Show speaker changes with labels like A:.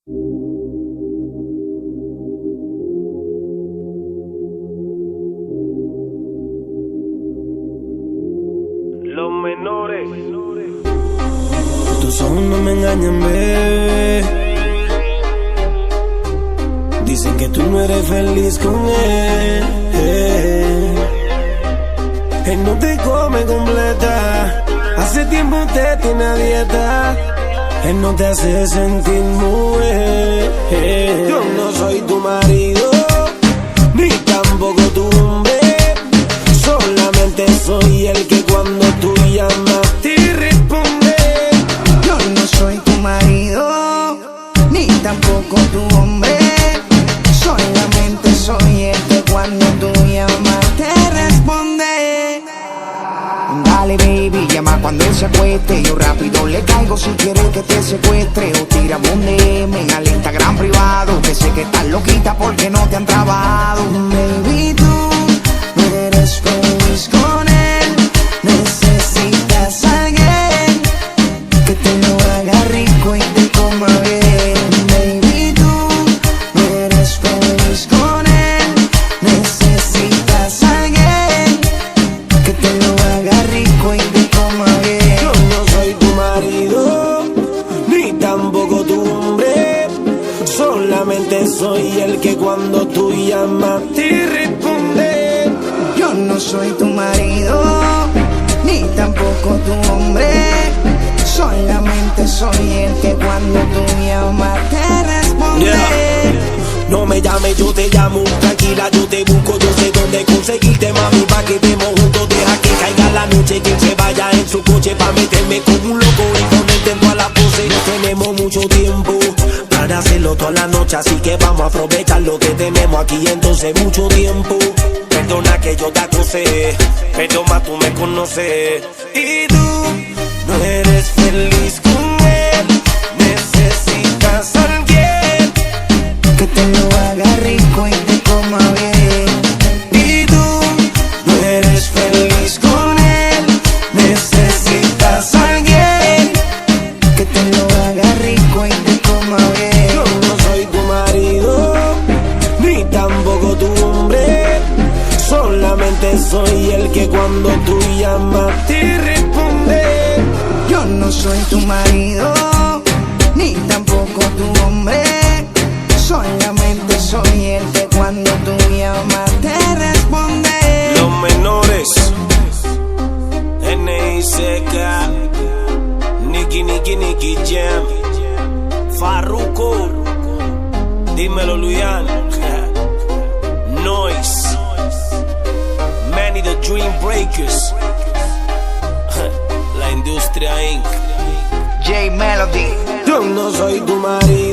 A: Los menores.
B: Tus ojos no me engañan, bebé. Dicen que tú no eres feliz con él. Él no te come completa. Hace tiempo te tiene a dieta. Él no te hace sentir mujer. Yo no soy tu marido, ni tampoco tu hombre. Solamente soy el que cuando tú llamas te responde.
C: Yo no soy tu marido, ni tampoco tu hombre. Solamente soy el que cuando tú llamas te responde. Dale baby, llama cuando él se acueste. Yo rápido le caigo si quieres que te secuestre. O tiramos un DM al Instagram privado, que sé que estás loquita porque no te han trabado. Baby, tú no eres feliz con él. Necesitas a alguien que te lo haga rico y te coma bien. Baby, tú no eres feliz con él. Necesitas a alguien que te lo haga rico y te coma bien.
B: Yo no soy tu marido, ni tampoco tu hombre. Solamente soy el que cuando tú llamas te responde.
C: Yo no soy tu marido, ni tampoco tu hombre. Solamente soy el que cuando tú llamas te responde.
B: No me llames, yo te llamo. Tranquila, yo te busco. Yo sé dónde conseguirte, mami, pa' que estemos juntos. Deja que caiga la noche, que él se vaya en su coche pa' meterme como un loco y ponerte en toda la pose. No tenemos mucho tiempo para hacerlo toda la noche, así que vamos a aprovechar lo que tenemos aquí. Entonces mucho tiempo. Perdona que yo te acosé, pero más tú me conoces. Y tú no eres feliz con él. Necesitas a alguien
C: que te lo haga rico y te coma bien.
B: y tú no eres feliz con él. Necesitas a alguien
C: Que te lo haga rico y te coma bien.
B: Yo no soy tu marido, ni tampoco tu hombre. Solamente soy el que cuando tú llamas te responde.
C: Yo no soy tu marido, ni tampoco tu hombre. Solamente soy el que cuando tú llamas te responde.
B: Los menores, N.I.C.K, Nicky Jam, Farruko, dímelo Luyan, Noise, Manny the Dream Breakers, La Industria Inc.
C: J Melody.
B: Yo no soy tu marido,